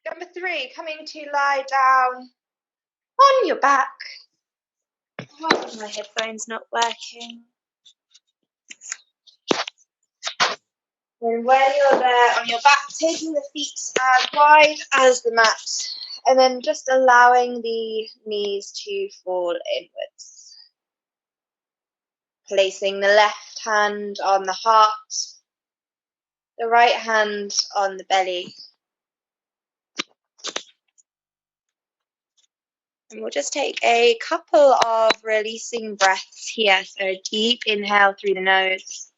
Number 3, coming to lie down on your back. Why are my headphones not working? Then when you're there on your back, taking the feet as wide as the mat, and then just allowing the knees to fall inwards. Placing the left hand on the heart, the right hand on the belly. And we'll just take a couple of releasing breaths here. So deep inhale through the nose.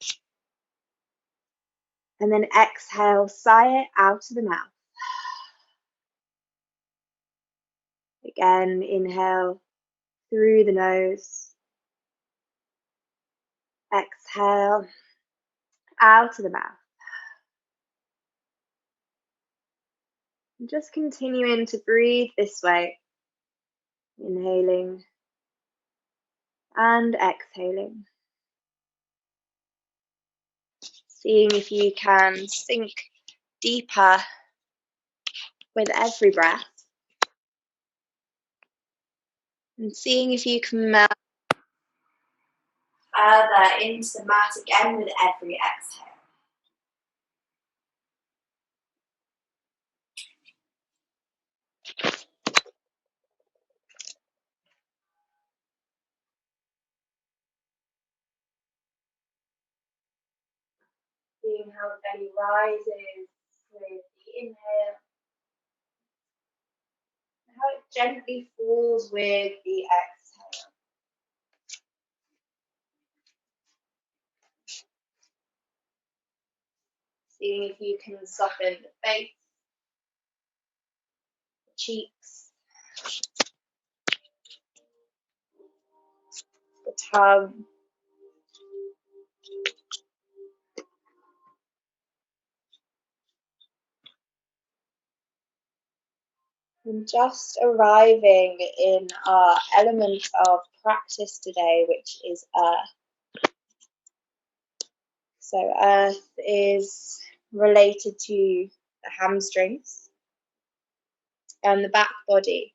And then exhale, sigh it out of the mouth. Again, inhale through the nose. Exhale out of the mouth. And just continuing to breathe this way. Inhaling and exhaling. Seeing if you can sink deeper with every breath. And seeing if you can melt further into the mat again with every exhale. Seeing how the belly rises with the inhale. And how it gently falls with the exhale. Seeing if you can soften the face, the cheeks, the tongue. And just arriving in our element of practice today, which is earth. So earth is related to the hamstrings and the back body.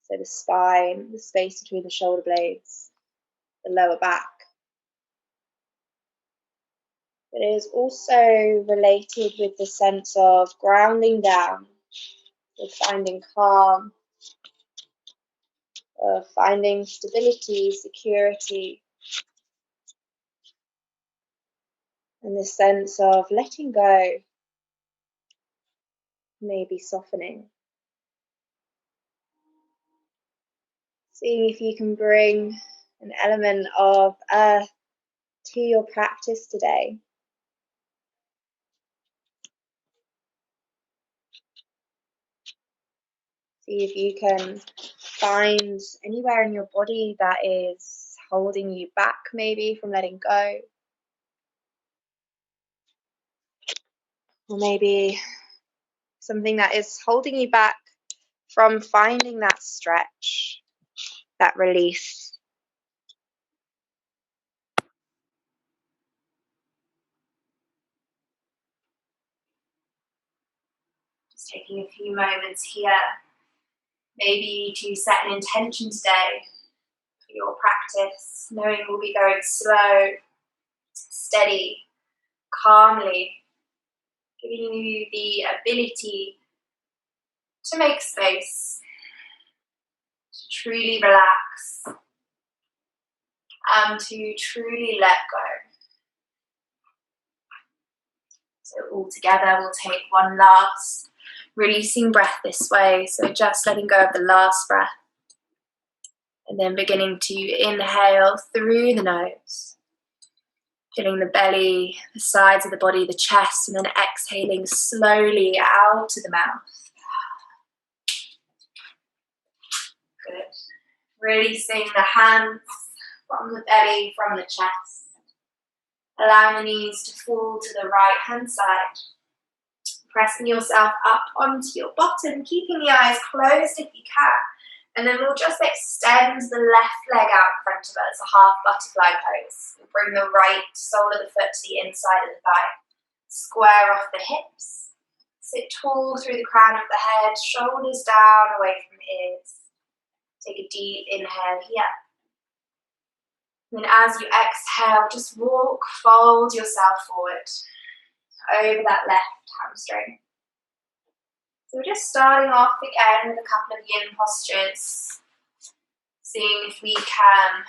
So the spine, the space between the shoulder blades, the lower back. It is also related with the sense of grounding down, of finding calm, of finding stability, security, and the sense of letting go, maybe softening. Seeing if you can bring an element of earth to your practice today. See if you can find anywhere in your body that is holding you back, maybe from letting go. Or maybe something that is holding you back from finding that stretch, that release. Just taking a few moments here, maybe to set an intention today for your practice, knowing we'll be going slow, steady, calmly, giving you the ability to make space, to truly relax, and to truly let go. So all together, we'll take one last releasing breath this way. So just letting go of the last breath. And then beginning to inhale through the nose. Filling the belly, the sides of the body, the chest, and then exhaling slowly out of the mouth. Good. Releasing the hands from the belly, from the chest. Allowing the knees to fall to the right hand side. Pressing yourself up onto your bottom, keeping the eyes closed if you can. And then we'll just extend the left leg out in front of us, a half butterfly pose. We'll bring the right sole of the foot to the inside of the thigh. Square off the hips. Sit tall through the crown of the head, shoulders down away from the ears. Take a deep inhale here. And as you exhale, just walk, fold yourself forward over that left hamstring. So we're just starting off again with a couple of yin postures, seeing if we can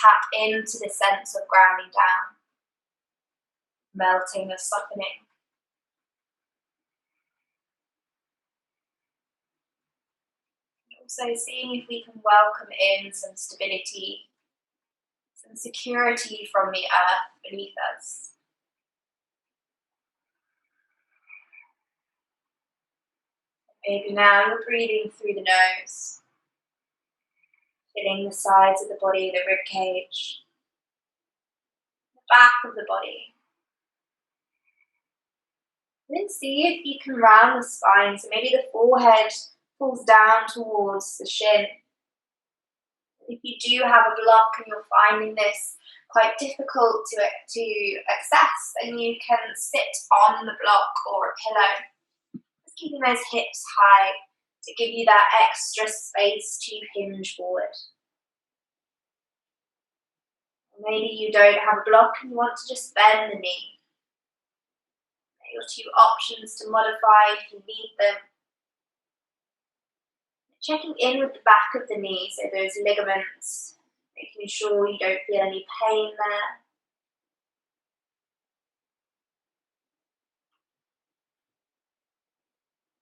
tap into the sense of grounding down, melting or softening. Also seeing if we can welcome in some stability, some security from the earth beneath us. Maybe now you're breathing through the nose, filling the sides of the body, the rib cage, the back of the body. And then see if you can round the spine, so maybe the forehead pulls down towards the shin. If you do have a block and you're finding this quite difficult to access, then you can sit on the block or a pillow. Just keeping those hips high to give you that extra space to hinge forward. Or maybe you don't have a block and you want to just bend the knee. Your two options to modify if you need them. Checking in with the back of the knee, so those ligaments, making sure you don't feel any pain there.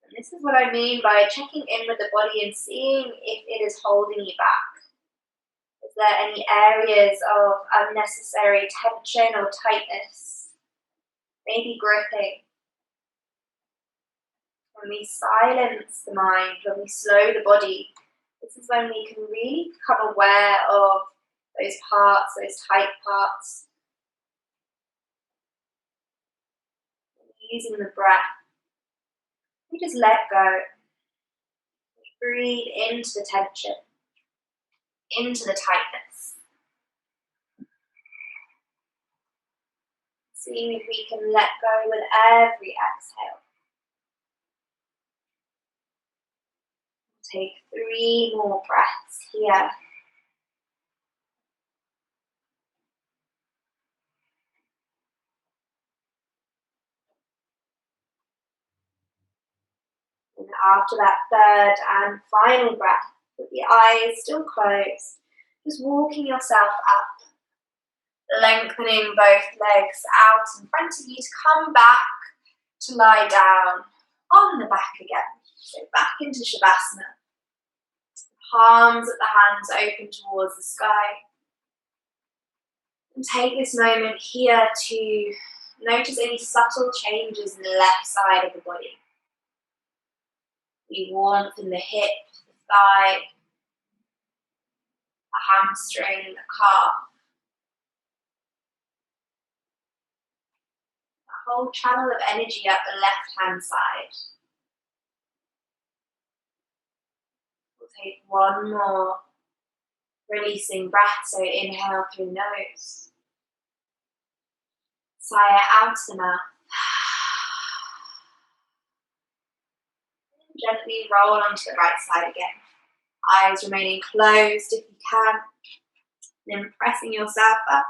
And this is what I mean by checking in with the body and seeing if it is holding you back. Is there any areas of unnecessary tension or tightness? Maybe gripping. When we silence the mind, when we slow the body, this is when we can really become aware of those parts, those tight parts. Using the breath, we just let go. We breathe into the tension, into the tightness. Seeing if we can let go with every exhale. Take 3 more breaths here. And after that third and final breath, with the eyes still closed, just walking yourself up, lengthening both legs out in front of you to come back to lie down on the back again. So back into Shavasana. Palms of the hands open towards the sky. And take this moment here to notice any subtle changes in the left side of the body. The warmth in the hip, the thigh, the hamstring, the calf. The whole channel of energy up the left-hand side. We'll take 1 more releasing breath, so inhale through nose. Sigh out the mouth. Gently roll onto the right side again. Eyes remaining closed if you can. Then pressing yourself up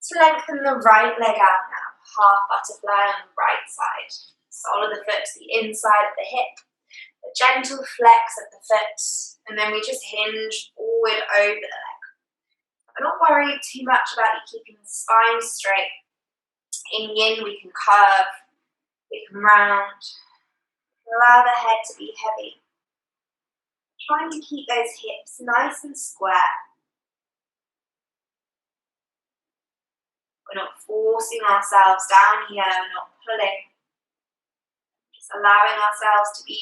to lengthen the right leg out now. Half butterfly on the right side. Sole of the foot to the inside of the hip. A gentle flex of the foot. And then we just hinge forward over the leg. But not worry too much about you keeping the spine straight. In yin we can curve, we can round. Allow the head to be heavy. Trying to keep those hips nice and square. We're not forcing ourselves down here, we're not pulling. Just allowing ourselves to be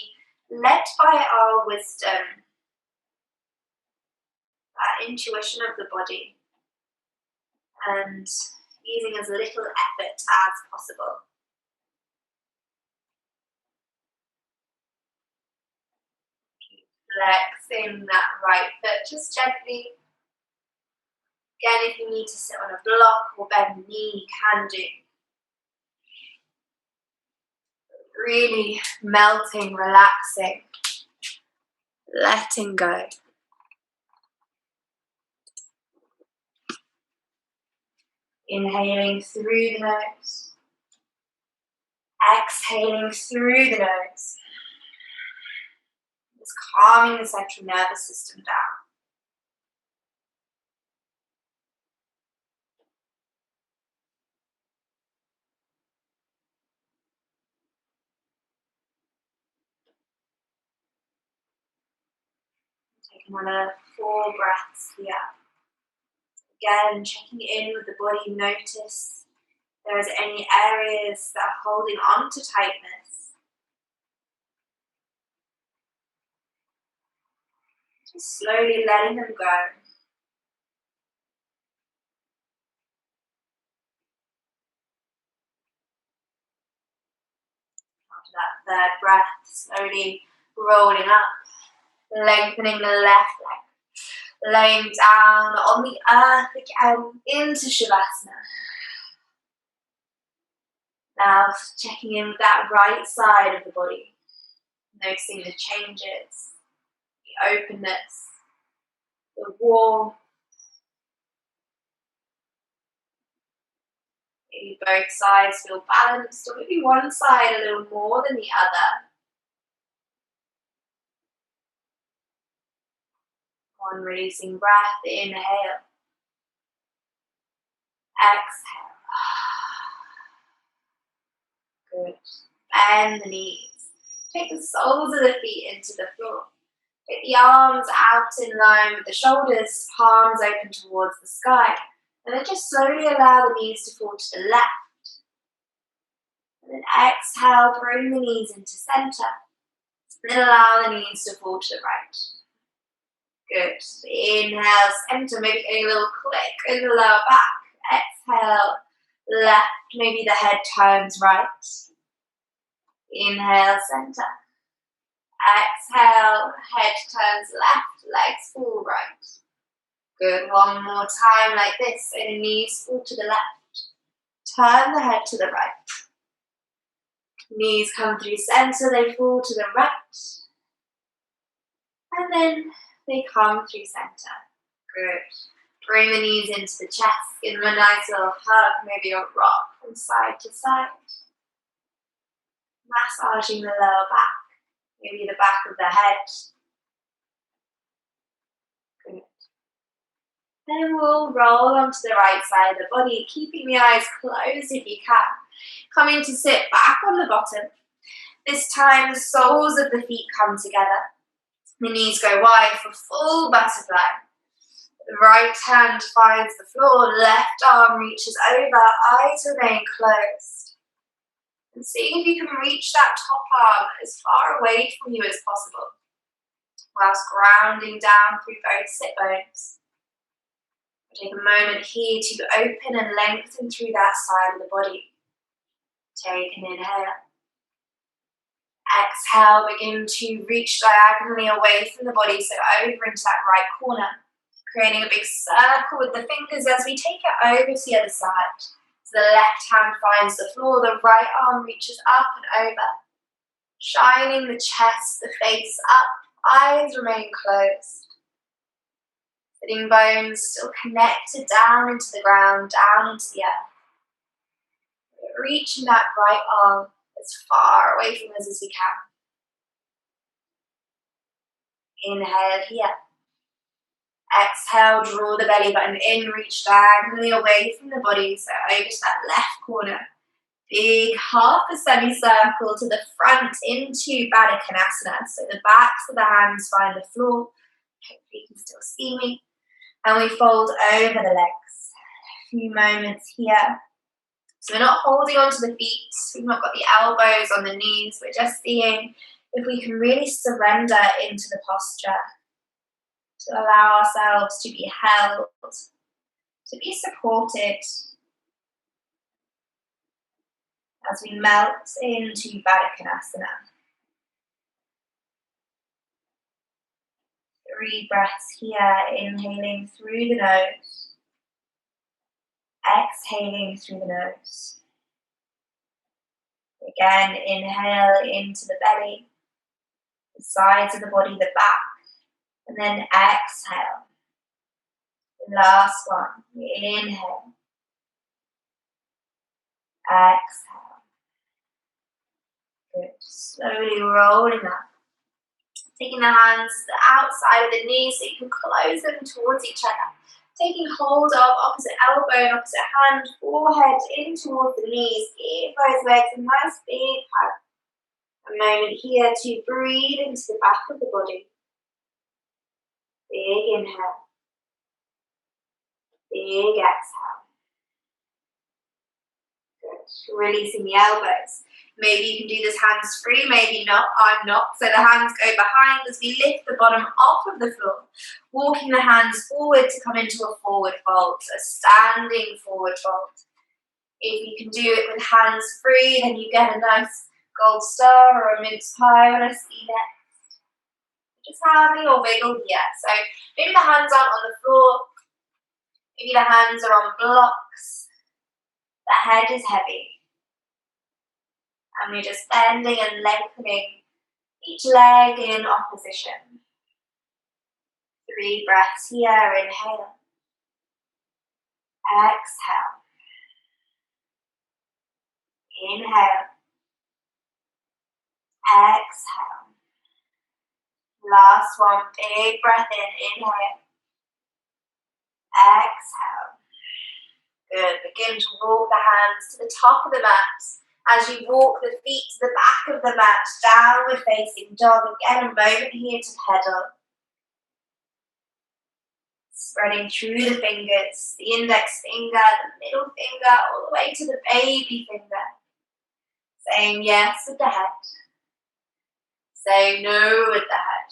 led by our wisdom, that intuition of the body, and using as little effort as possible. Flexing that right foot just gently. Again, if you need to sit on a block or bend the knee, you can do. Really melting, relaxing, letting go. Inhaling through the nose. Exhaling through the nose. Just calming the central nervous system down. Take another 4 breaths here. Again, checking in with the body, notice if there's any areas that are holding on to tightness. Just slowly letting them go. After that third breath, slowly rolling up, lengthening the left leg, laying down on the earth again into Shavasana. Now checking in with that right side of the body, noticing the changes, the openness, the warmth. Maybe both sides feel balanced, or maybe one side a little more than the other. One releasing breath, inhale, exhale. Good. Bend the knees. Take the soles of the feet into the floor. Take the arms out in line with the shoulders, palms open towards the sky. And then just slowly allow the knees to fall to the left. And then exhale, bring the knees into center. And then allow the knees to fall to the right. Good. Inhale, center, maybe a little click in the lower back. Exhale, left, maybe the head turns right. Inhale, center. Exhale, head turns left, legs fall right. Good, one more time like this, and knees fall to the left. Turn the head to the right. Knees come through center, they fall to the right. And then they come through center. Good. Bring the knees into the chest, give them a nice little hug, maybe a rock from side to side. Massaging the lower back, maybe the back of the head. Good. Then we'll roll onto the right side of the body, keeping the eyes closed if you can. Coming to sit back on the bottom. This time the soles of the feet come together. The knees go wide for full butterfly. The right hand finds the floor, left arm reaches over, eyes remain closed. And see if you can reach that top arm as far away from you as possible, whilst grounding down through both sit bones. Take a moment here to open and lengthen through that side of the body. Take an inhale. Exhale, begin to reach diagonally away from the body, so over into that right corner. Creating a big circle with the fingers as we take it over to the other side. So the left hand finds the floor, the right arm reaches up and over. Shining the chest, the face up, eyes remain closed. Sitting bones still connected down into the ground, down into the earth. Reaching that right arm as far away from us as we can. Inhale here. Exhale, draw the belly button in, reach diagonally away from the body, so over to that left corner. Big half a semicircle to the front into Baddha Konasana. So the backs of the hands find the floor. Hopefully you can still see me. And we fold over the legs. A few moments here. So we're not holding onto the feet. We've not got the elbows on the knees. We're just seeing if we can really surrender into the posture. To allow ourselves to be held, to be supported as we melt into Baddha Konasana. 3 breaths here, inhaling through the nose, exhaling through the nose. Again, inhale into the belly, the sides of the body, the back, and then exhale. The last one, inhale, exhale. Good. Slowly rolling up. Taking the hands to the outside of the knees so you can close them towards each other. Taking hold of opposite elbow and opposite hand, forehead in towards the knees. Give those legs a nice big hug. A moment here to breathe into the back of the body. Big inhale. Big exhale. Good. Releasing the elbows. Maybe you can do this hands free, maybe not. I'm not. So the hands go behind as we lift the bottom off of the floor. Walking the hands forward to come into a forward fold, a standing forward fold. If you can do it with hands free, then you get a nice gold star or a mince pie when I see that. Just having a wiggle here. So maybe the hands aren't on the floor. Maybe the hands are on blocks. The head is heavy. And we're just bending and lengthening each leg in opposition. 3 breaths here. Inhale. Exhale. Inhale. Exhale. Last one. Big breath in. Inhale. Exhale. Good. Begin to walk the hands to the top of the mat. As you walk the feet to the back of the mat, downward facing dog. Again, a moment here to pedal. Spreading through the fingers, the index finger, the middle finger, all the way to the baby finger. Saying yes with the head. Saying no with the head.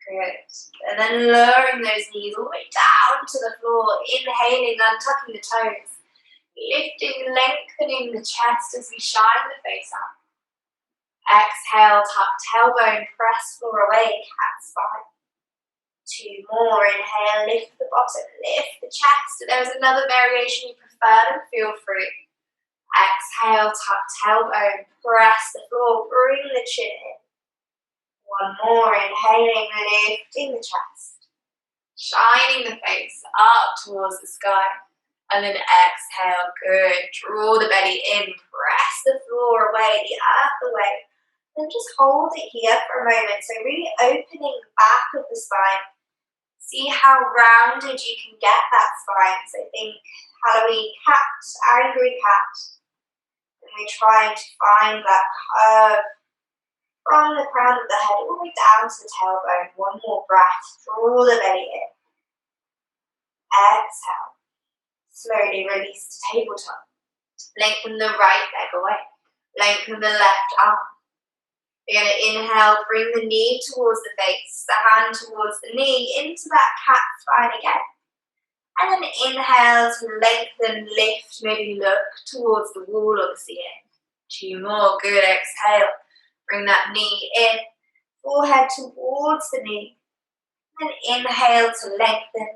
Good. And then lowering those knees all the way down to the floor. Inhaling, untucking the toes. Lifting, lengthening the chest as we shine the face up. Exhale, tuck tailbone, press floor away, cat spine. 2 more, inhale, lift the bottom, lift the chest. If there's another variation you prefer, then feel free. Exhale, tuck tailbone, press the floor, bring the chin in. 1 more, inhaling, lifting the chest. Shining the face up towards the sky. And then exhale, good. Draw the belly in, press the floor away, the earth away. And just hold it here for a moment. So really opening the back of the spine. See how rounded you can get that spine. So think Halloween cat, angry cat. And we're trying to find that curve from the crown of the head all the way down to the tailbone. 1 more breath. Draw the belly in. Exhale. Slowly release to tabletop. Lengthen the right leg away. Lengthen the left arm. You're going to inhale, bring the knee towards the face, the hand towards the knee, into that cat spine again. And then inhale to lengthen, lift, maybe look towards the wall or the ceiling. 2 more, good, exhale. Bring that knee in, forehead towards the knee. And inhale to lengthen,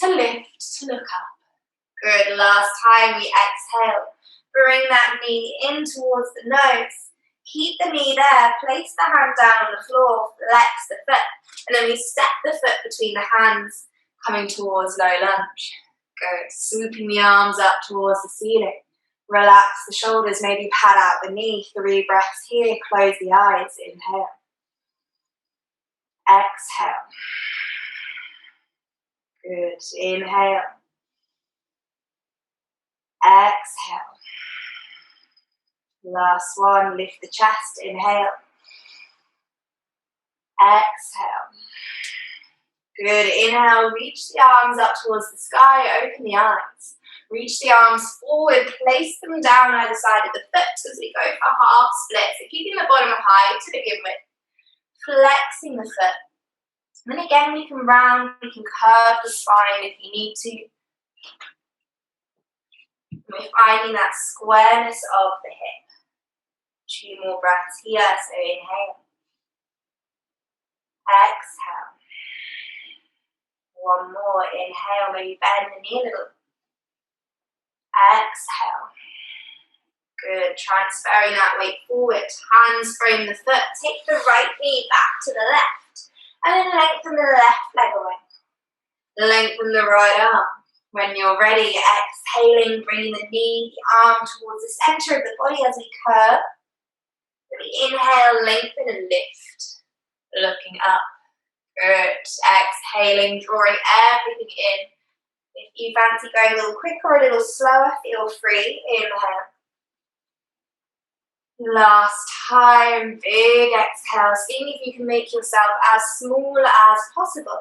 to lift, to look up. Good, last time we exhale. Bring that knee in towards the nose. Keep the knee there, place the hand down on the floor, flex the foot, and then we step the foot between the hands, coming towards low lunge. Good, swooping the arms up towards the ceiling. Relax the shoulders, maybe pad out the knee. 3 breaths here, close the eyes, inhale. Exhale. Good, inhale. Exhale. Last one, lift the chest, inhale. Exhale. Good, inhale, reach the arms up towards the sky, open the eyes. Reach the arms forward, place them down either side of the foot as we go for half split. So keeping the bottom high to begin with. Flexing the foot. And then again, we can round, we can curve the spine if you need to. And we're finding that squareness of the hip. 2 more breaths here, so inhale. Exhale. 1 more, inhale, maybe bend the knee a little. Exhale. Good. Transferring that weight forward. Hands frame the foot. Take the right knee back to the left. And then lengthen the left leg away. Lengthen the right arm. When you're ready, exhaling, bringing the knee, the arm towards the center of the body as we curve. We inhale, lengthen and lift. Looking up. Good. Exhaling, drawing everything in. If you fancy going a little quicker or a little slower, feel free. Inhale. Last time, big exhale. Seeing if you can make yourself as small as possible.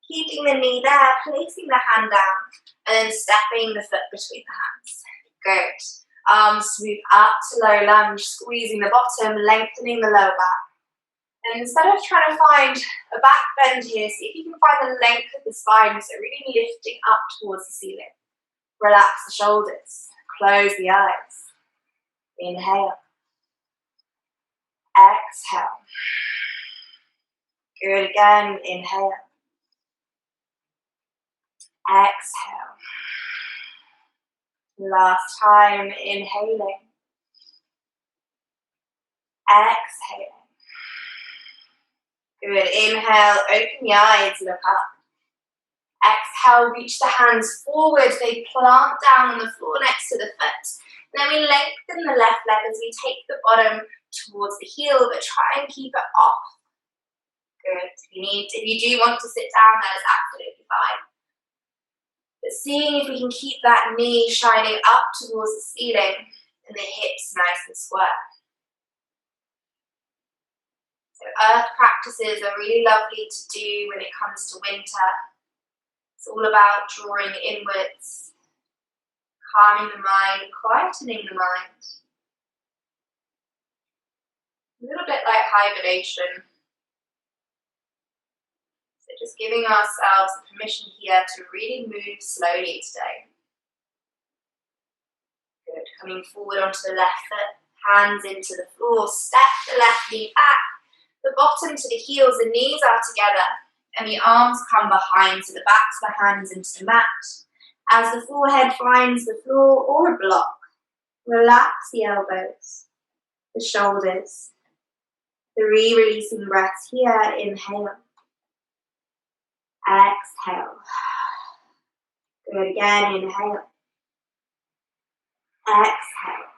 Keeping the knee there, placing the hand down, and then stepping the foot between the hands. Good. Arms move up to low lunge, squeezing the bottom, lengthening the lower back. And instead of trying to find a back bend here, see if you can find the length of the spine, so really lifting up towards the ceiling. Relax the shoulders, close the eyes. Inhale. Exhale. Good again, inhale. Exhale. Last time, inhaling. Exhaling. Good. Inhale, open the eyes, look up. Exhale, reach the hands forward. They plant down on the floor next to the foot. Then we lengthen the left leg as we take the bottom towards the heel, but try and keep it off. Good. If you do want to sit down, that is absolutely fine. But seeing if we can keep that knee shining up towards the ceiling and the hips nice and square. So earth practices are really lovely to do when it comes to winter. It's all about drawing inwards, calming the mind, quietening the mind. A little bit like hibernation. So just giving ourselves permission here to really move slowly today. Good. Coming forward onto the left foot, hands into the floor, step the left knee back. The bottom to the heels, the knees are together, and the arms come behind, so the backs of the hands into the mat. As the forehead finds the floor or a block, relax the elbows, the shoulders. 3 releasing breaths here. Inhale. Exhale. Good again. Inhale. Exhale.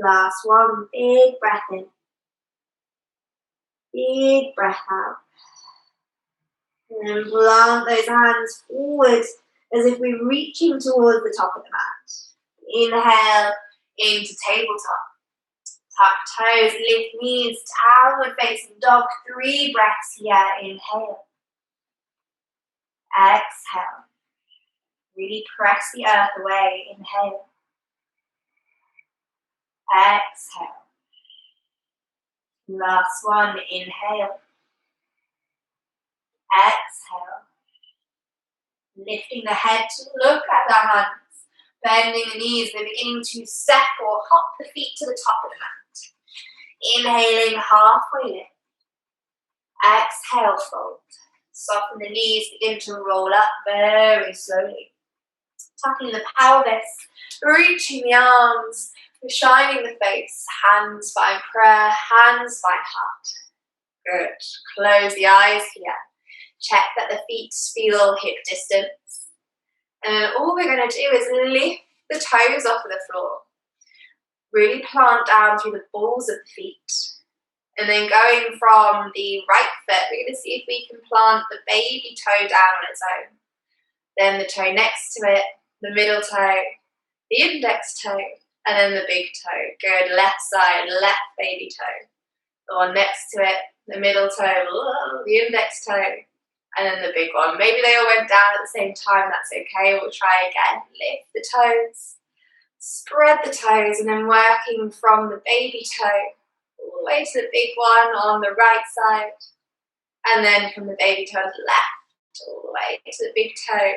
Last one. Big breath in. Big breath out. And then plant those hands forward as if we're reaching towards the top of the mat. Inhale into tabletop. Tuck toes, lift knees, downward facing dog. 3 breaths here. Inhale. Exhale. Really press the earth away. Inhale. Exhale. Last one. Inhale. Exhale. Lifting the head to look at the hands. Bending the knees. They're beginning to step or hop the feet to the top of the mat. Inhaling, halfway lift. Exhale, fold. Soften the knees, begin to roll up very slowly. Tucking the pelvis, reaching the arms, shining the face. Hands find prayer, hands find heart. Good. Close the eyes here. Check that the feet feel hip distance. And all we're going to do is lift the toes off of the floor. Really plant down through the balls of the feet. And then going from the right foot, we're going to see if we can plant the baby toe down on its own. Then the toe next to it, the middle toe, the index toe, and then the big toe. Good. Left side, left baby toe. The one next to it, the middle toe, the index toe, and then the big one. Maybe they all went down at the same time. That's okay. We'll try again. Lift the toes. Spread the toes, and then working from the baby toe all the way to the big one on the right side, and then from the baby toe to the left all the way to the big toe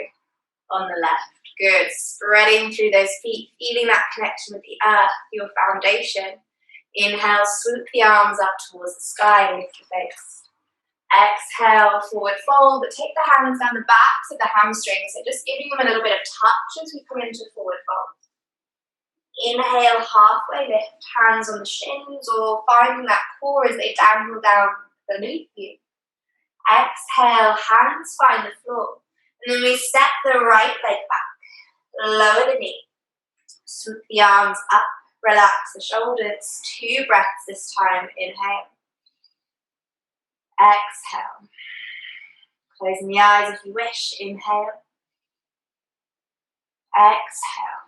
on the left. Good. Spreading through those feet, feeling that connection with the earth, your foundation. Inhale, swoop the arms up towards the sky, lift your face. Exhale, forward fold, but take the hands down the backs of the hamstrings, so just giving them a little bit of touch as we come into forward fold. Inhale, halfway lift, hands on the shins, or finding that core as they dangle down beneath you. Exhale, hands find the floor, and then we step the right leg back, lower the knee, swoop the arms up, relax the shoulders, 2 breaths this time, inhale. Exhale. Closing the eyes if you wish. Inhale. Exhale.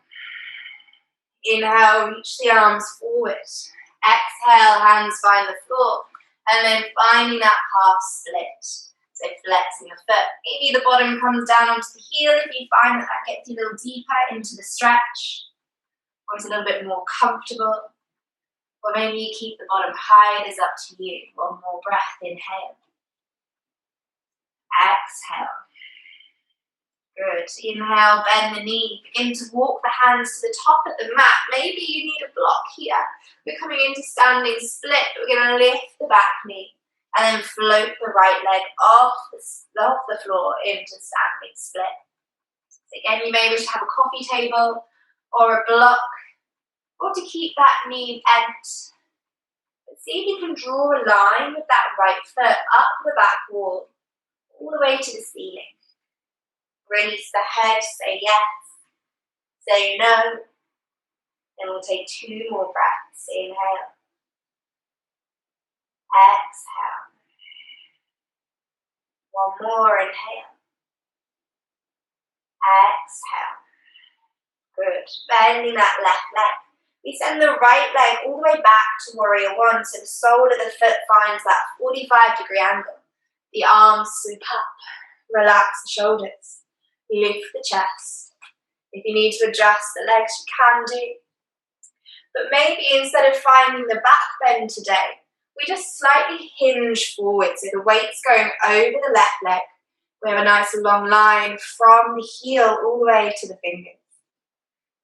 Inhale, reach the arms forward. Exhale, hands find the floor. And then finding that half split. So flexing your foot. Maybe the bottom comes down onto the heel if you find that that gets you a little deeper into the stretch. Or it's a little bit more comfortable. Or maybe you keep the bottom high. It is up to you. One more breath. Inhale. Exhale. Good. Inhale, bend the knee. Begin to walk the hands to the top of the mat. Maybe you need a block here. We're coming into standing split. We're going to lift the back knee and then float the right leg off the floor into standing split. So again, you may wish to have a coffee table or a block, or to keep that knee bent. But see if you can draw a line with that right foot up the back wall, all the way to the ceiling. Release the head, say yes, say no. Then we'll take 2 more breaths. Inhale. Exhale. One more, inhale. Exhale. Good. Bending that left leg. We send the right leg all the way back to warrior 1, so the sole of the foot finds that 45-degree angle. The arms sweep up. Relax the shoulders. Lift the chest. If you need to adjust the legs, you can do. But maybe instead of finding the back bend today, we just slightly hinge forward, so the weight's going over the left leg. We have a nice long line from the heel all the way to the fingers.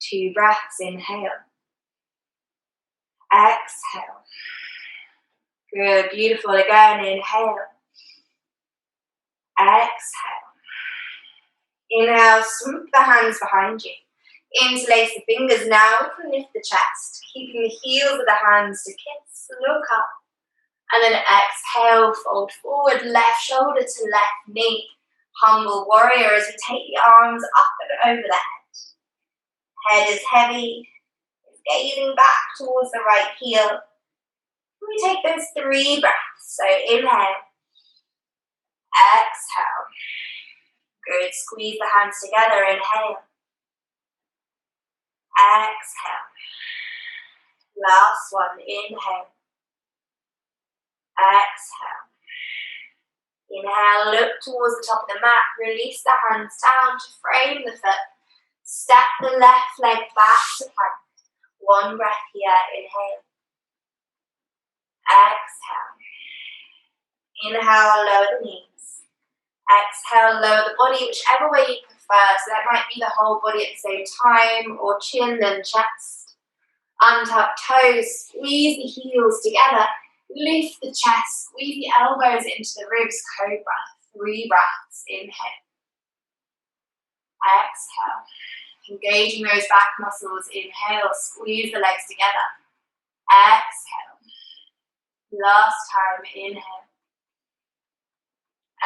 2 breaths, inhale. Exhale. Good, beautiful. Again, inhale. Exhale. Inhale, swoop the hands behind you. Interlace the fingers. Now we can lift the chest, keeping the heels of the hands to kiss, look up. And then exhale, fold forward, left shoulder to left knee. Humble warrior as we take the arms up and over the head. Head is heavy, it's gazing back towards the right heel. We take those 3 breaths. So inhale, exhale. Good, squeeze the hands together, inhale. Exhale. Last one, inhale. Exhale. Inhale, look towards the top of the mat, release the hands down to frame the foot. Step the left leg back to plank. 1 breath here, inhale. Exhale. Inhale, lower the knees. Exhale, lower the body, whichever way you prefer. So that might be the whole body at the same time, or chin and chest. Untuck toes, squeeze the heels together. Lift the chest, squeeze the elbows into the ribs, cobra. 3 breaths, inhale. Exhale. Engaging those back muscles, inhale, squeeze the legs together. Exhale. Last time, inhale.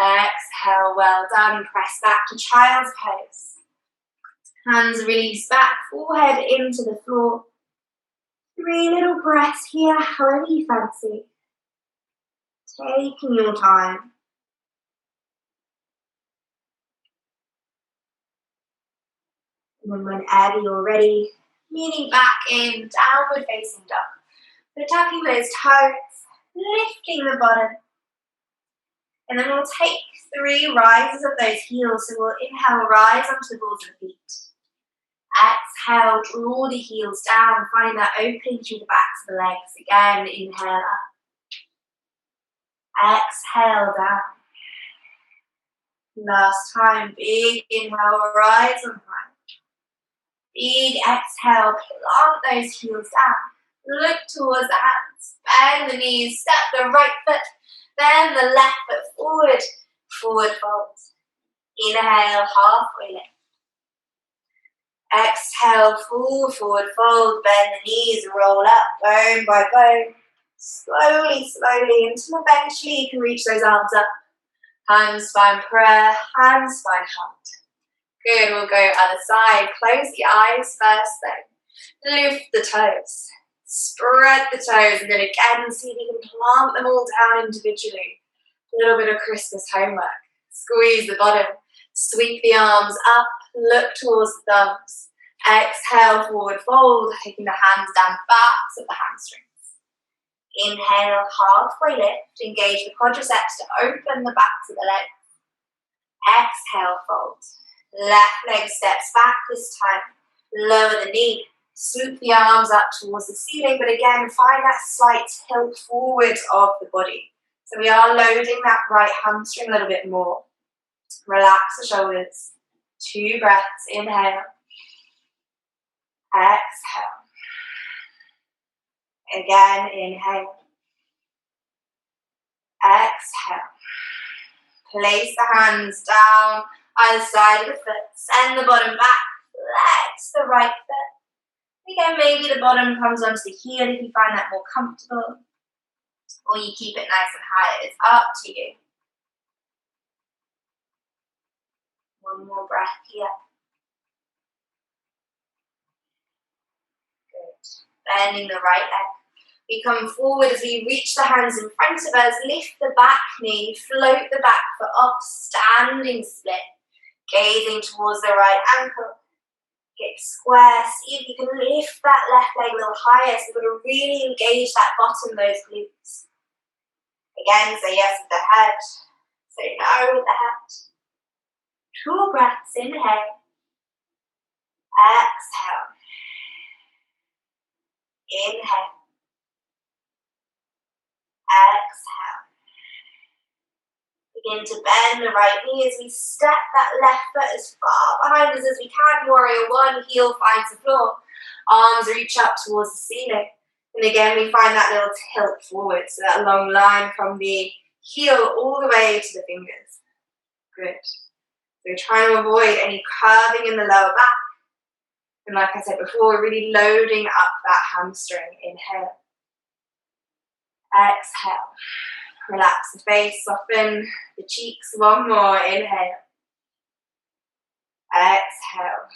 Exhale, well done. Press back to child's pose. Hands release back, forehead into the floor. 3 little breaths here, however you fancy. Taking your time. And then whenever you're ready, leaning back in, downward facing dog. So tucking those toes, lifting the bottom. And then we'll take 3 rises of those heels. So we'll inhale, rise onto the balls of the feet. Exhale, draw the heels down, finding that opening through the backs of the legs. Again, inhale up. Exhale down. Last time, big inhale, rise on high. Big exhale, plant those heels down. Look towards the hands, bend the knees, step the right foot Then the left foot forward, forward fold. Inhale, halfway lift. Exhale, full forward fold, bend the knees, roll up, bone by bone. Slowly, slowly, until eventually you can reach those arms up. Hands, spine, prayer, hands, spine, heart. Good, we'll go other side. Close the eyes first then. Lift the toes. Spread the toes, and then again, see if you can plant them all down individually. A little bit of Christmas homework. Squeeze the bottom. Sweep the arms up, look towards the thumbs. Exhale, forward fold, taking the hands down backs of the hamstrings. Inhale, halfway lift, engage the quadriceps to open the backs of the legs. Exhale, fold. Left leg steps back this time. Lower the knee, swoop the arms up towards the ceiling, but again, find that slight tilt forward of the body. So we are loading that right hamstring a little bit more. Relax the shoulders. 2 breaths, inhale. Exhale. Again, inhale. Exhale. Place the hands down either side of the foot. Send the bottom back. Flex the right foot. Again, maybe the bottom comes onto the heel if you find that more comfortable. Or you keep it nice and high. It's up to you. One more breath here. Good. Bending the right leg. We come forward as we reach the hands in front of us. Lift the back knee. Float the back foot off. Standing split. Gazing towards the right ankle. Hips square. See if you can lift that left leg a little higher. So we're going to really engage that bottom, those glutes. Again, say yes with the head. Say no with the head. 2 breaths, inhale. Exhale. Inhale. Exhale. Begin to bend the right knee as we step that left foot as far behind us as we can. Warrior 1, heel finds the floor. Arms reach up towards the ceiling. And again, we find that little tilt forward. So that long line from the heel all the way to the fingers. Good. So we're trying to avoid any curving in the lower back. And like I said before, we're really loading up that hamstring. Inhale. Exhale. Relax the face, soften the cheeks. 1 more. Inhale. Exhale.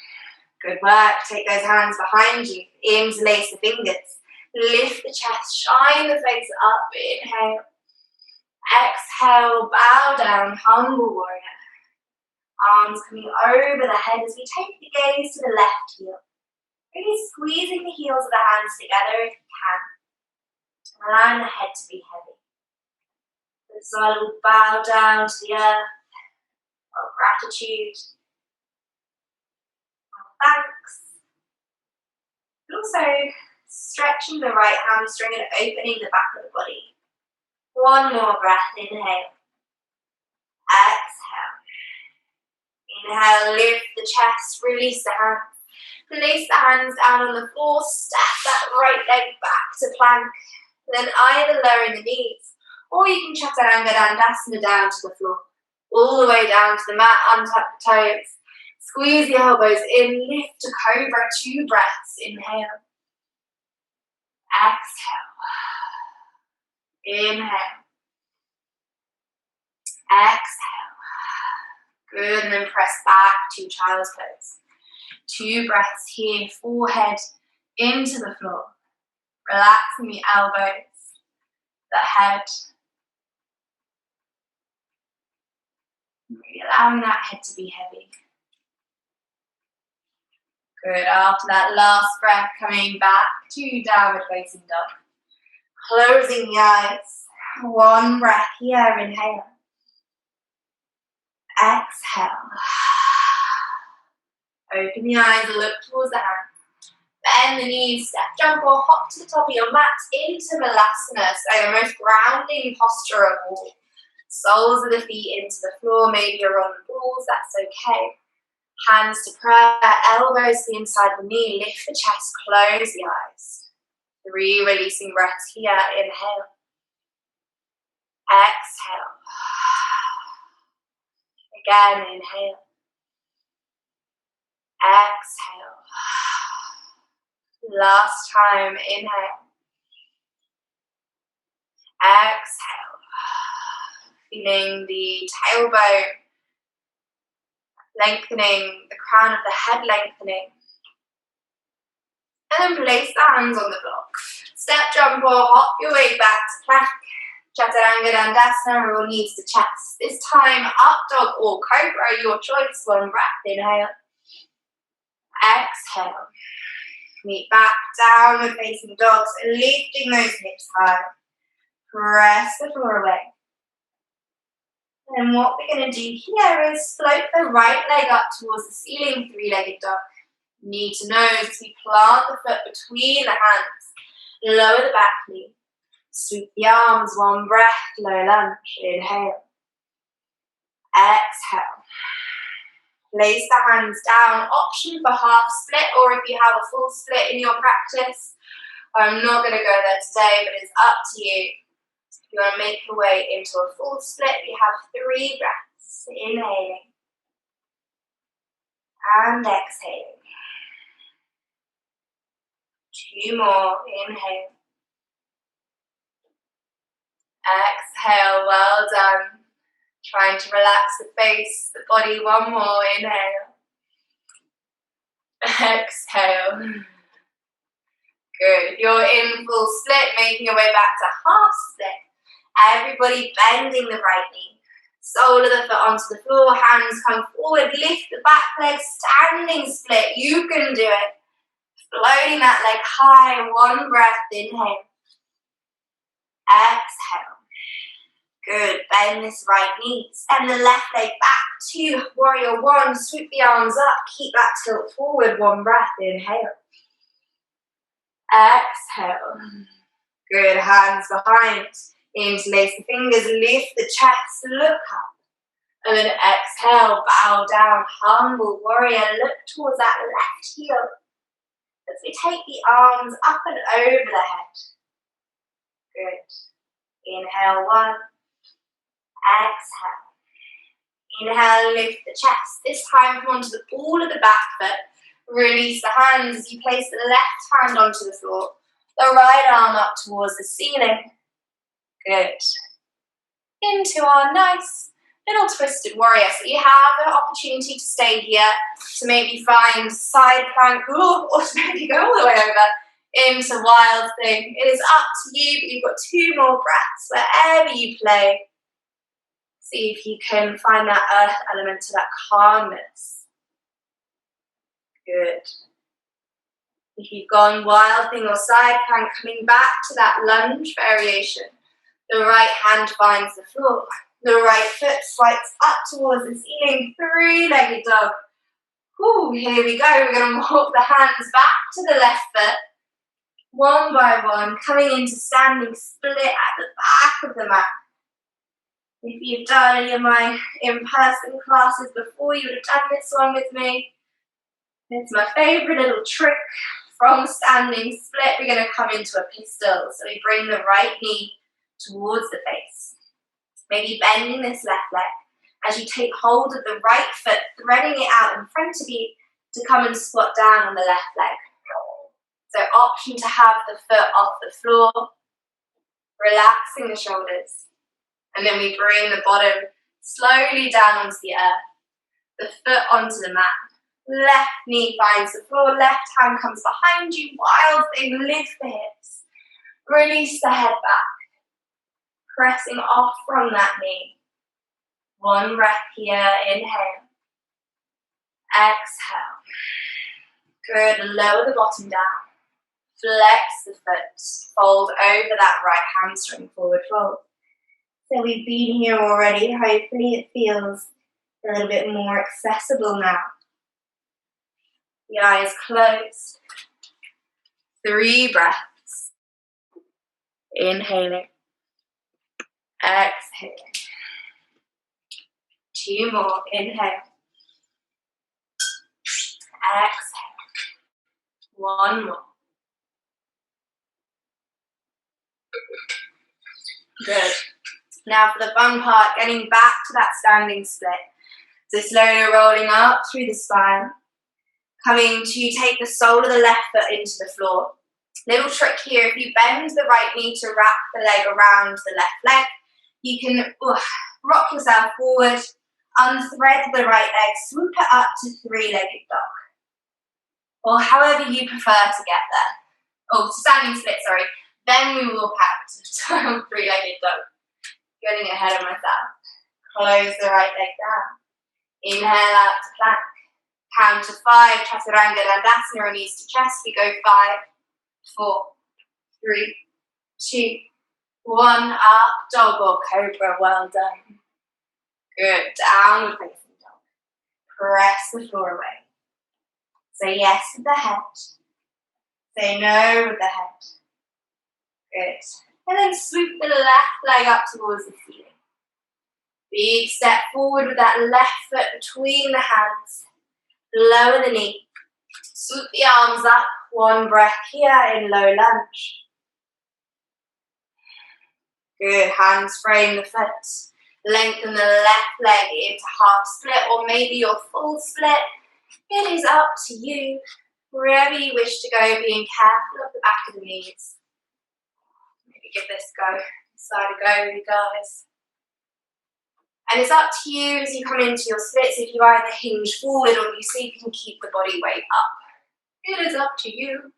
Good work. Take those hands behind you. Interlace the fingers. Lift the chest. Shine the face up. Inhale. Exhale. Bow down. Humble warrior. Arms coming over the head as we take the gaze to the left heel. Really squeezing the heels of the hands together if you can. And allowing the head to be heavy. So I will bow down to the earth of gratitude, of thanks. And also stretching the right hamstring and opening the back of the body. 1 more breath, inhale. Exhale. Inhale, lift the chest, release the hands. Place the hands down on the floor, step that right leg back to plank. Then either lowering the knees, or you can chaturanga dandasana down to the floor. All the way down to the mat, untap the toes. Squeeze the elbows in, lift to cobra, 2 breaths. Inhale. Exhale. Inhale. Exhale. Good, and then press back to child's pose. 2 breaths here, forehead into the floor. Relaxing the elbows, the head. Really allowing that head to be heavy. Good, after that last breath, coming back to downward facing dog. Closing the eyes. 1 breath here, inhale. Exhale. Open the eyes and look towards the hands. Bend the knees, step, jump or hop to the top of your mat into Vinyasa. So the most grounding posture of all. Soles of the feet into the floor, maybe you're on the balls, that's okay. Hands to prayer, elbows to the inside of the knee, lift the chest, close the eyes. 3 releasing breaths here, inhale. Exhale. Again, inhale. Exhale. Last time, inhale. Exhale. Feeling the tailbone lengthening, the crown of the head lengthening. And then place the hands on the block. Step, jump or hop your way back to plank. Chaturanga Dandasana, roll knees to chest. This time, up dog or cobra, your choice. One breath, inhale. Exhale. Meet back, downward facing dogs, lifting those hips high. Press the floor away. And what we're going to do here is float the right leg up towards the ceiling, three-legged dog. Knee to nose, we plant the foot between the hands. Lower the back knee. Sweep the arms, one breath, low lunge. Inhale. Exhale. Place the hands down. Option for half split, or if you have a full split in your practice. I'm not going to go there today, but it's up to you. If you want to make your way into a full split, we have 3 breaths. Inhaling. And exhaling. 2 more. Inhale. Exhale. Well done. Trying to relax the face, the body. 1 more. Inhale. Exhale. Good. If you're in full split, making your way back to half split. Everybody bending the right knee. Sole of the foot onto the floor. Hands come forward. Lift the back leg. Standing split. You can do it. Floating that leg high. 1 breath. Inhale. Exhale. Good. Bend this right knee. Send the left leg back. 2. Warrior 1. Sweep the arms up. Keep that tilt forward. 1 breath. Inhale. Exhale. Good. Hands behind. Interlace the fingers. Lift the chest. Look up. And then exhale. Bow down. Humble warrior. Look towards that left heel. As we take the arms up and over the head. Good. Inhale. 1. Exhale. Inhale, lift the chest. This time come onto the ball of the back foot. Release the hands as you place the left hand onto the floor. The right arm up towards the ceiling. Good. Into our nice little twisted warrior. So you have an opportunity to stay here, to maybe find side plank, or to maybe go all the way over into wild thing. It is up to you, but you've got 2 more breaths wherever you play. See if you can find that earth element to that calmness. Good. If you've gone wild thing or side plank, coming back to that lunge variation. The right hand finds the floor. The right foot swipes up towards the ceiling. 3-legged dog. Ooh, here we go. We're going to walk the hands back to the left foot. 1 by 1, coming into standing split at the back of the mat. If you've done any of my in-person classes before, you would have done this one with me. It's my favourite little trick from standing split. We're going to come into a pistol. So we bring the right knee towards the face. Maybe bending this left leg as you take hold of the right foot, threading it out in front of you to come and squat down on the left leg. So option to have the foot off the floor, relaxing the shoulders. And then we bring the bottom slowly down onto the earth, the foot onto the mat. Left knee finds the floor, left hand comes behind you, wild thing, lift the hips. Release the head back, pressing off from that knee. 1 breath here, inhale. Exhale. Good, lower the bottom down. Flex the foot, fold over that right hamstring, forward fold. So we've been here already. Hopefully it feels a little bit more accessible now. The eyes closed. 3 breaths. Inhaling. Exhaling. 2 more. Inhale. Exhale. 1 more. Good. Now for the fun part, getting back to that standing split. So slowly rolling up through the spine, coming to take the sole of the left foot into the floor. Little trick here, if you bend the right knee to wrap the leg around the left leg, you can rock yourself forward, unthread the right leg, swoop it up to three-legged dog. Or however you prefer to get there. Oh, standing split, sorry. Then we walk out to three-legged dog. Getting ahead of myself. Close the right leg down. Inhale out to plank. Count to 5, Chaturanga Dandasana, or knees to chest. We go 5, 4, 3, 2, 1. Up, dog or cobra. Well done. Good. Downward facing dog. Press the floor away. Say yes with the head. Say no with the head. Good. And then swoop the left leg up towards the ceiling. Big step forward with that left foot between the hands. Lower the knee. Swoop the arms up. One breath here in low lunge. Good. Hands frame the foot. Lengthen the left leg into half split or maybe your full split. It is up to you. Wherever you wish to go, being careful of the back of the knees. Maybe give this go. Side a go, you guys. And it's up to you as you come into your splits if you either hinge forward or you see if you can keep the body weight up. It is up to you.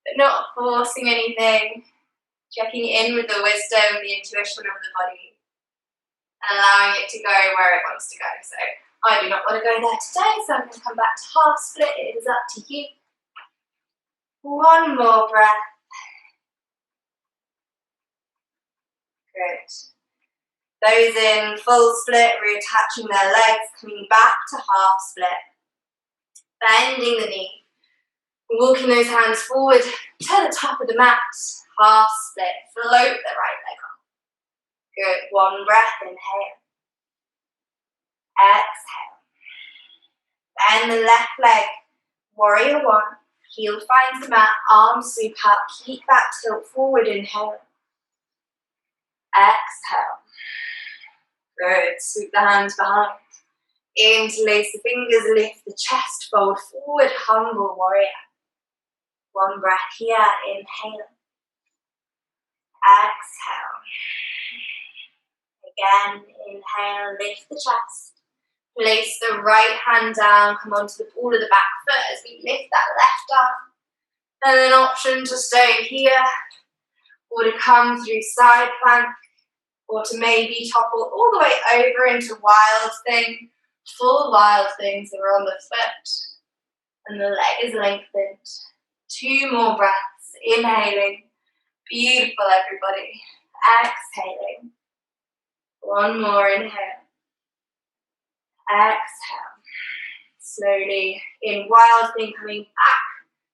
But not forcing anything. Checking in with the wisdom, the intuition of the body. And allowing it to go where it wants to go. So I do not want to go there today, so I'm going to come back to half split. It is up to you. One more breath. Good. Those in full split, reattaching their legs, coming back to half split. Bending the knee. Walking those hands forward to the top of the mat. Half split. Float the right leg on. Good. One breath. Inhale. Exhale. Bend the left leg. Warrior one. Heel finds the mat. Arms sweep up. Keep that tilt forward. Inhale. Exhale. Good. Sweep the hands behind. Interlace the fingers. Lift the chest. Fold forward. Humble warrior. One breath here. Inhale. Exhale. Again. Inhale. Lift the chest. Place the right hand down. Come onto the ball of the back foot as we lift that left arm. And an option to stay here or to come through side plank or to maybe topple all the way over into wild thing. Full wild things that are on the foot. And the leg is lengthened. 2 more breaths. Inhaling. Beautiful, everybody. Exhaling. One more inhale. Exhale. Slowly in wild thing, coming back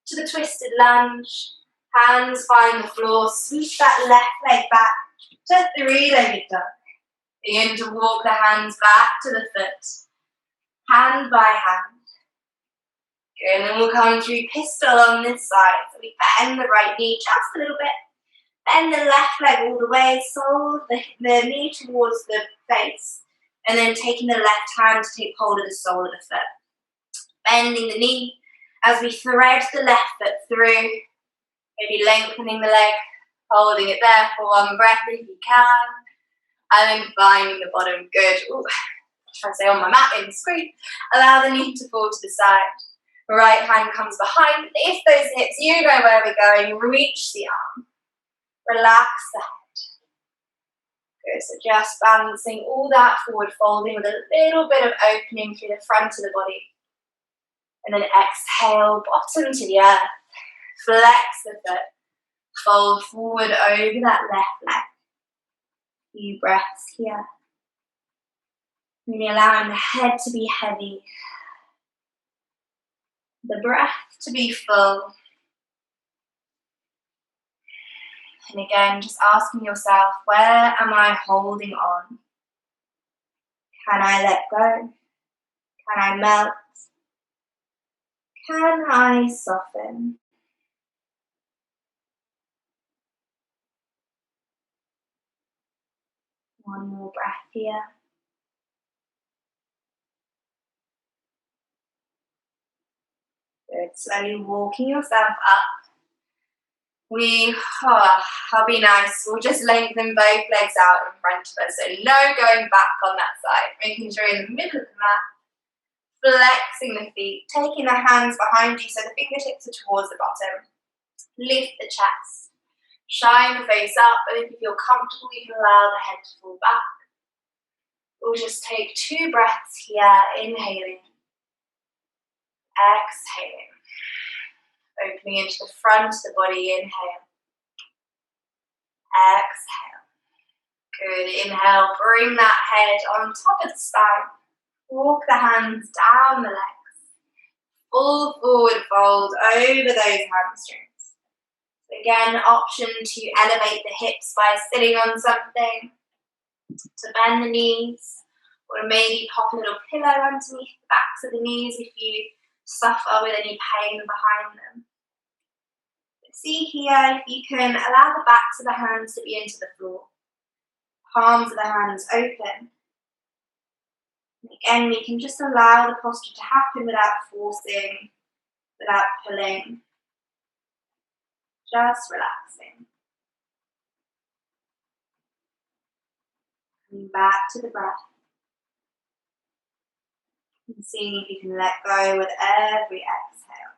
to the twisted lunge. Hands find the floor. Sweep that left leg back to three-legged dog. Begin to walk the hands back to the foot. Hand by hand. Good, and then we'll come through pistol on this side. So we bend the right knee just a little bit. Bend the left leg all the way. Sole the knee towards the face. And then taking the left hand to take hold of the sole of the foot. Bending the knee as we thread the left foot through. Maybe lengthening the leg, holding it there for one breath if you can. And then finding the bottom. Good. Ooh, try to stay on my mat in the screen. Allow the knee to fall to the side. Right hand comes behind. Lift those hips. You know where we're going. Reach the arm. Relax the head. Good. So just balancing all that forward folding with a little bit of opening through the front of the body. And then exhale, bottom to the earth. Flex the foot. Fold forward over that left leg. Few breaths here. Really allowing the head to be heavy. The breath to be full. And again, just asking yourself, where am I holding on? Can I let go? Can I melt? Can I soften? One more breath here. Good. Slowly walking yourself up. I'll be nice. We'll just lengthen both legs out in front of us. So no going back on that side. Making sure you're in the middle of the mat. Flexing the feet. Taking the hands behind you so the fingertips are towards the bottom. Lift the chest. Shine the face up. And if you feel comfortable, you can allow the head to fall back. We'll just take 2 breaths here. Inhaling. Exhaling. Opening into the front of the body. Inhale. Exhale. Good. Inhale. Bring that head on top of the spine. Walk the hands down the legs. Full forward fold over those hamstrings. Again, option to elevate the hips by sitting on something. To bend the knees. Or maybe pop a little pillow underneath the backs of the knees if you suffer with any pain behind them. See here if you can allow the backs of the hands to be into the floor. Palms of the hands open. And again, we can just allow the posture to happen without forcing, without pulling. Just relaxing. Coming back to the breath. And seeing if you can let go with every exhale.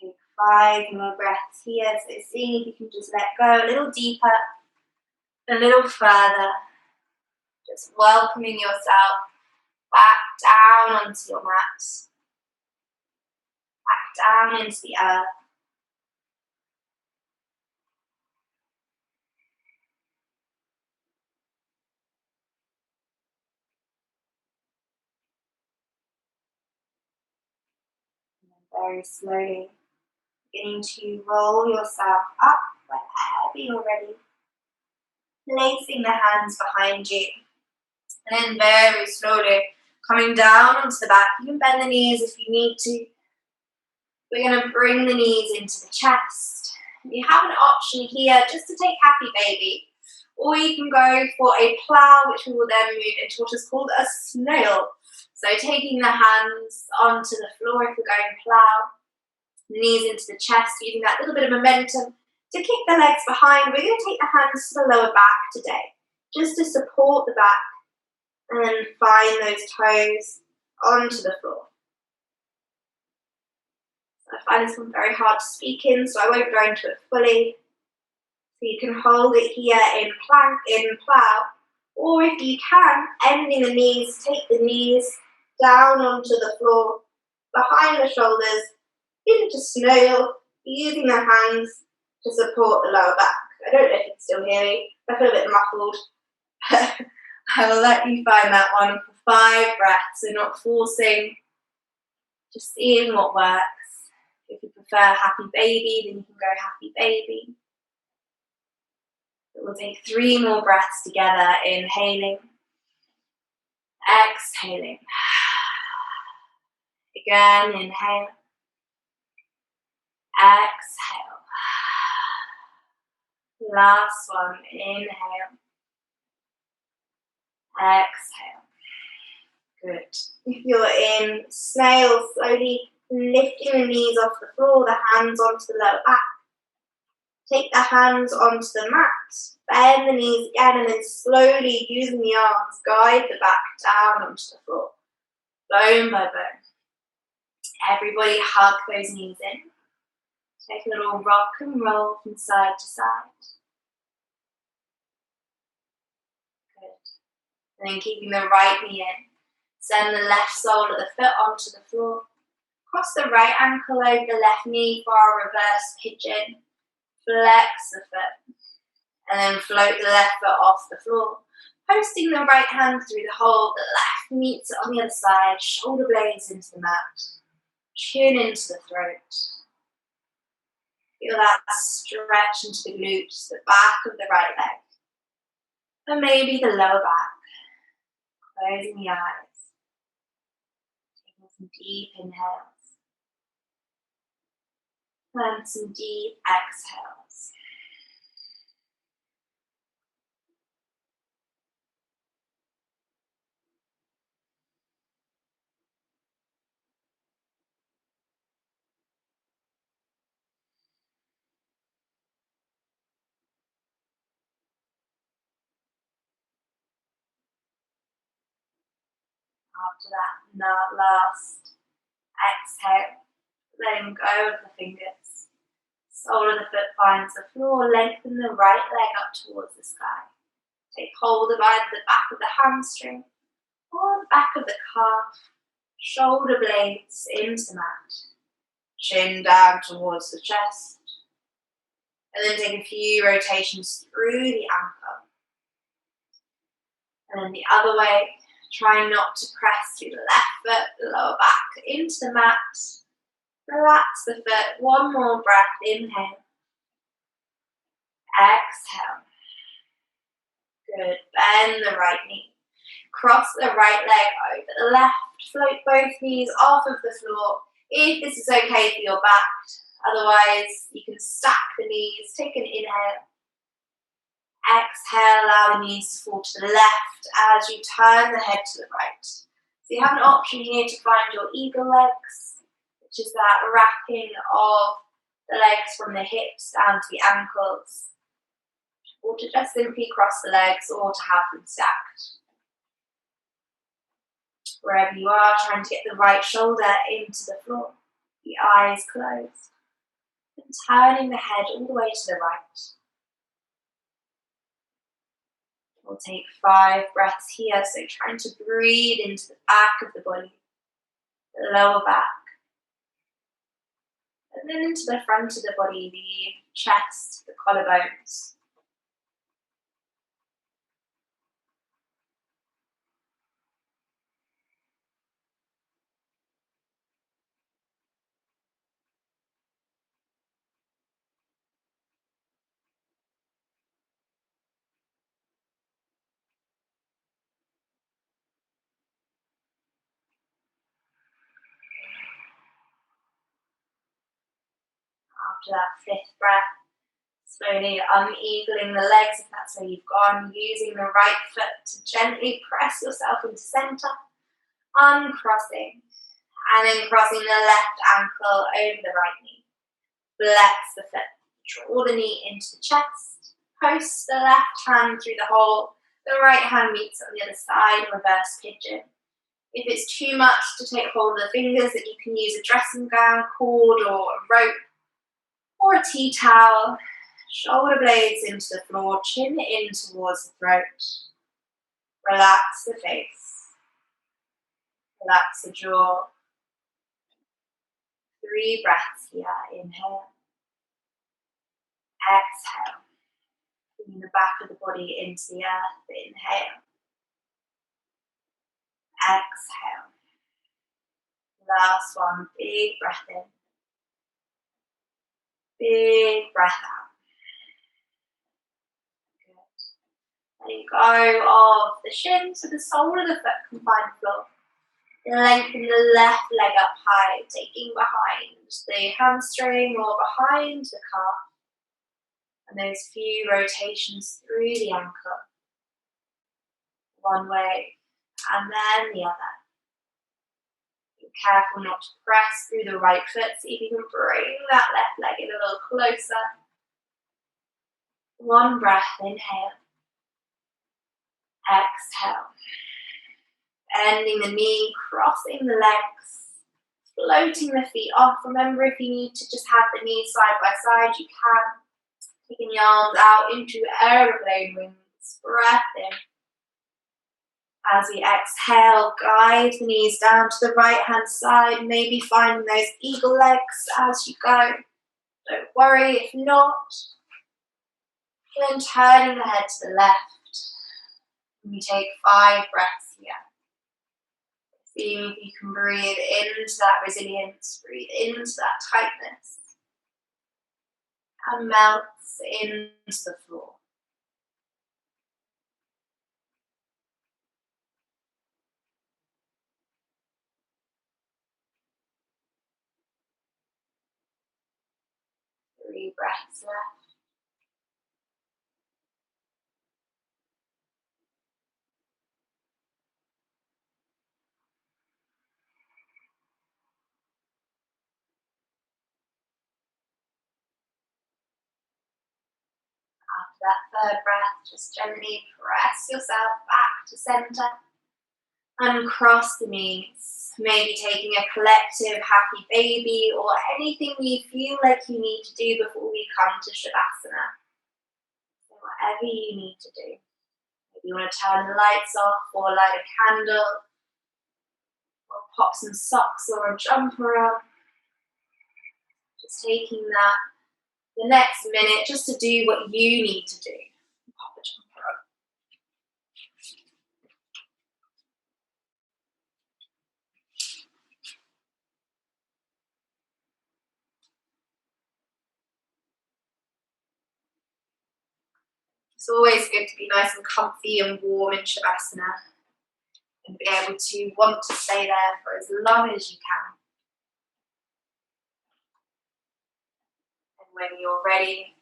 Take 5 more breaths here. So seeing if you can just let go a little deeper, a little further. Just welcoming yourself back down onto your mat. Back down into the earth. And then very slowly beginning to roll yourself up wherever you're ready. Placing the hands behind you. And then very slowly coming down onto the back. You can bend the knees if you need to. We're going to bring the knees into the chest. You have an option here just to take happy baby. Or you can go for a plow, which we will then move into what is called a snail. So taking the hands onto the floor if we're going plow. Knees into the chest, using that little bit of momentum to kick the legs behind. We're going to take the hands to the lower back today, just to support the back and then find those toes onto the floor. I find this one very hard to speak in, so I won't go into it fully. So you can hold it here in plank, in plow, or if you can, ending the knees, take the knees down onto the floor, behind the shoulders, into snail, using the hands to support the lower back. I don't know if you can still hear me. I feel a bit muffled. I will let you find that one for 5 breaths. So not forcing, just seeing what works. If you prefer happy baby, then you can go happy baby. But we'll take 3 more breaths together. Inhaling, exhaling. Again, inhale. Exhale. Last one. Inhale. Exhale. Good. If you're in snail, slowly lifting the knees off the floor, the hands onto the lower back. Take the hands onto the mat. Bend the knees again and then slowly using the arms, guide the back down onto the floor. Bone by bone. Everybody hug those knees in. Take a little rock and roll from side to side. Good. And then keeping the right knee in. Send the left sole of the foot onto the floor. Cross the right ankle over the left knee for our reverse pigeon. Flex the foot. And then float the left foot off the floor. Posting the right hand through the hole. The left meets it on the other side. Shoulder blades into the mat. Chin into the throat. Feel that stretch into the glutes, the back of the right leg. and maybe the lower back. Closing the eyes, taking some deep inhales and some deep exhales. After that last exhale, letting go of the fingers. Sole of the foot finds the floor, lengthen the right leg up towards the sky. Take hold of either the back of the hamstring or the back of the calf. Shoulder blades into the mat. Chin down towards the chest. And then take a few rotations through the ankle. And then the other way, try not to press through the left foot, the lower back into the mat. Relax the foot, one more breath, inhale. Exhale. Good, bend the right knee. Cross the right leg over the left, float both knees off of the floor. If this is okay for your back, otherwise you can stack the knees, take an inhale. Exhale, allow the knees to fall to the left as you turn the head to the right. So you have an option here to find your eagle legs, which is that wrapping of the legs from the hips down to the ankles, or to just simply cross the legs or to have them stacked. Wherever you are, trying to get the right shoulder into the floor, the eyes closed, and turning the head all the way to the right. We'll take 5 breaths here, so trying to breathe into the back of the body, the lower back, and then into the front of the body, the chest, the collarbones. After that 5th breath, slowly uneagling the legs if that's where you've gone, using the right foot to gently press yourself into center, uncrossing, and then crossing the left ankle over the right knee. Flex the foot, draw the knee into the chest, post the left hand through the hole, the right hand meets on the other side, reverse pigeon. If it's too much to take hold of the fingers, then you can use a dressing gown, cord, or a rope, or a tea towel. Shoulder blades into the floor, chin in towards the throat. Relax the face. Relax the jaw. 3 breaths here. Inhale. Exhale. Bringing the back of the body into the earth. Inhale. Exhale. Last one. Big breath in. Big breath out. Letting go of the shin so the sole of the foot can find the floor. Lengthen the left leg up high, taking behind the hamstring or behind the calf. And those few rotations through the ankle. One way and then the other. Be careful not to press through the right foot. See if you can bring that left leg in a little closer. One breath, inhale. Exhale. Bending the knee, crossing the legs, floating the feet off. Remember, if you need to just have the knees side by side, you can. Taking the arms out into aeroplane wings. Breath in. As we exhale, guide the knees down to the right hand side, maybe finding those eagle legs as you go. Don't worry if not. And then turning the head to the left. You take 5 breaths here. Seeing if you can breathe into that resilience, breathe into that tightness. And melts into the floor. 3 breaths left. After that 3rd breath, just gently press yourself back to center. Uncross the knees, maybe taking a collective happy baby or anything you feel like you need to do before we come to Shavasana. So whatever you need to do. Maybe you want to turn the lights off or light a candle or pop some socks or a jumper on. Just taking the next minute just to do what you need to do. Pop a jumper on. It's always good to be nice and comfy and warm in Shavasana and be able to want to stay there for as long as you can. And when you're ready,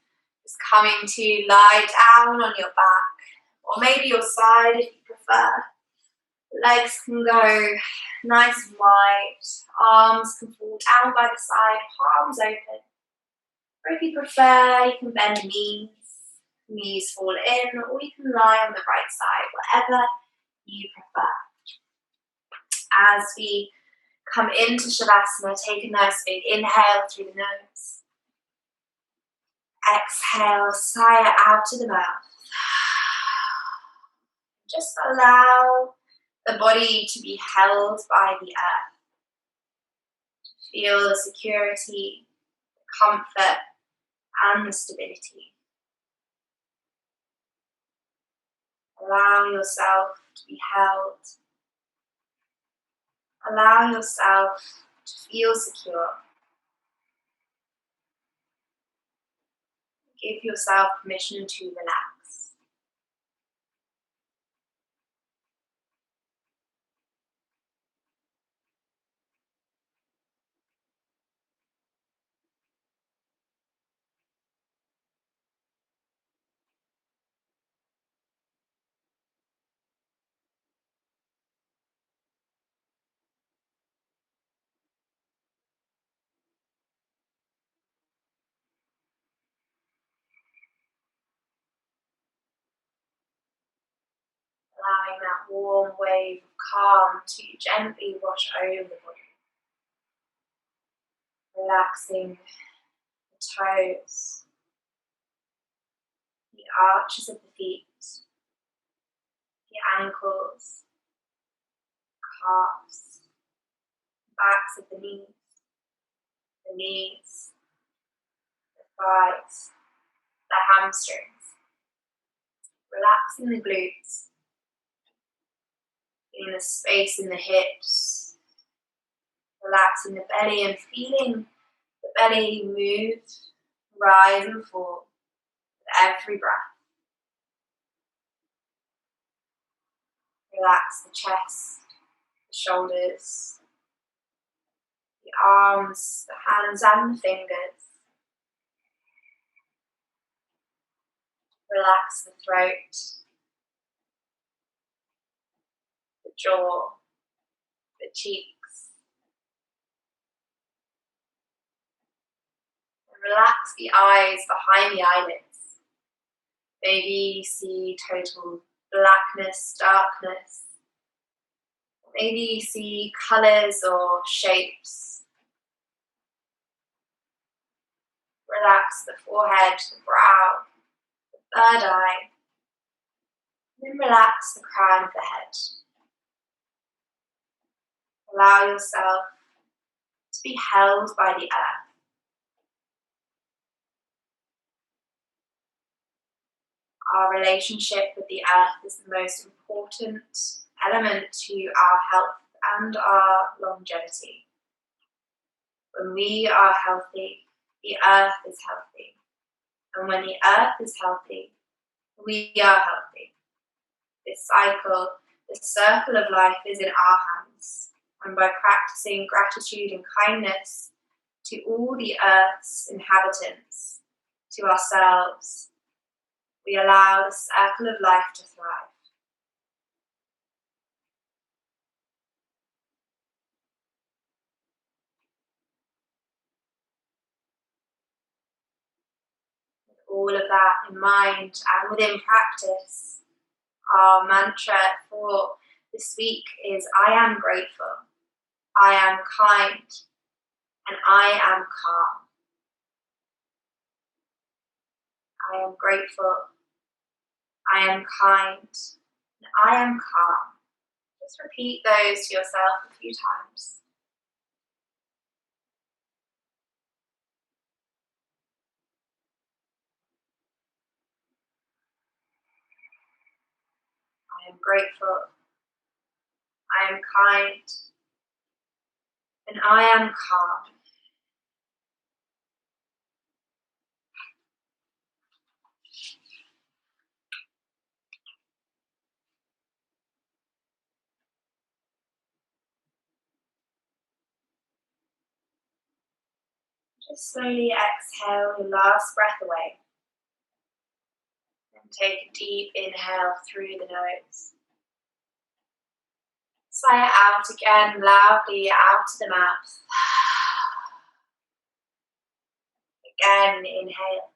just coming to lie down on your back, or maybe your side if you prefer. Legs can go nice and wide, arms can fall down by the side, palms open. Or if you prefer, you can bend the knees fall in, or you can lie on the right side, whatever you prefer. As we come into Shavasana, take a nice big inhale through the nose. Exhale, sigh it out to the mouth. Just allow the body to be held by the earth. Feel the security, the comfort, and the stability. Allow yourself to be held. Allow yourself to feel secure. Give yourself permission to relax. Allowing that warm wave of calm to gently wash over the body. Relaxing the toes, the arches of the feet, the ankles, calves, backs of the knees, the thighs, the hamstrings. Relaxing the glutes, feeling the space in the hips, relaxing the belly and feeling the belly move, rise and fall with every breath. Relax the chest, the shoulders, the arms, the hands and the fingers. Relax the throat, the jaw, the cheeks. And relax the eyes behind the eyelids. Maybe you see total blackness, darkness. Maybe you see colours or shapes. Relax the forehead, the brow, the third eye. Then relax the crown of the head. Allow yourself to be held by the earth. Our relationship with the earth is the most important element to our health and our longevity. When we are healthy, the earth is healthy. And when the earth is healthy, we are healthy. This cycle, this circle of life is in our hands. And by practicing gratitude and kindness to all the earth's inhabitants, to ourselves, we allow the circle of life to thrive. With all of that in mind and within practice, our mantra for this week is I am grateful, I am kind, and I am calm. I am grateful, I am kind, and I am calm. Just repeat those to yourself a few times. I am grateful, I am kind, and I am calm. Just slowly exhale your last breath away. And take a deep inhale through the nose. Sigh it out again loudly out of the mouth. Again, inhale.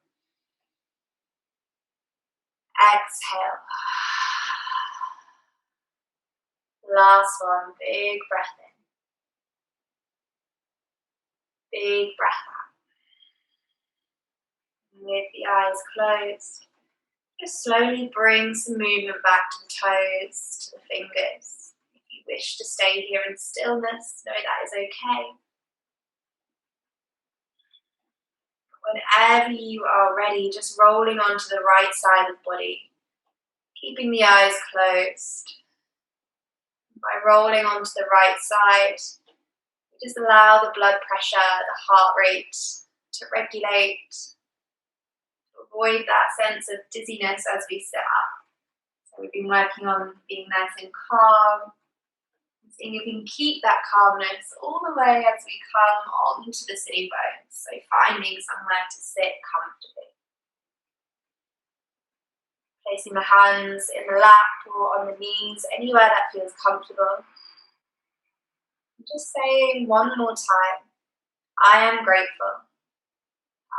Exhale. Last one, big breath in. Big breath out. And with the eyes closed, just slowly bring some movement back to the toes, to the fingers. If you wish to stay here in stillness, know that is okay. Whenever you are ready, just rolling onto the right side of the body, keeping the eyes closed. By rolling onto the right side, you just allow the blood pressure, the heart rate to regulate, to avoid that sense of dizziness as we sit up. So we've been working on being nice and calm, and seeing if we can keep that calmness all the way as we come onto the sitting bones. So finding somewhere to sit comfortably. Placing the hands in the lap or on the knees, anywhere that feels comfortable. Just saying one more time, I am grateful,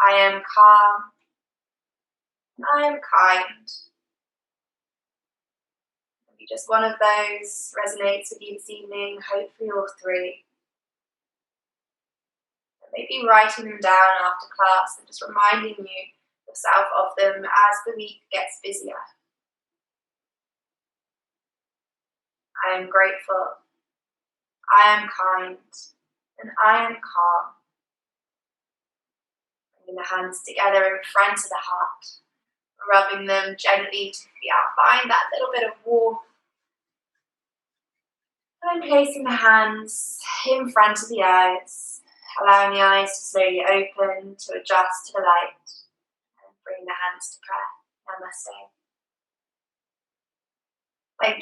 I am calm, and I am kind. Maybe just one of those resonates with you this evening, hopefully all three. And maybe writing them down after class and just reminding yourself of them as the week gets busier. I am grateful, I am kind, and I am calm. Bringing the hands together in front of the heart, rubbing them gently to find that little bit of warmth. And then placing the hands in front of the eyes, allowing the eyes to slowly open to adjust to the light, and bring the hands to prayer. Namaste. Thank you.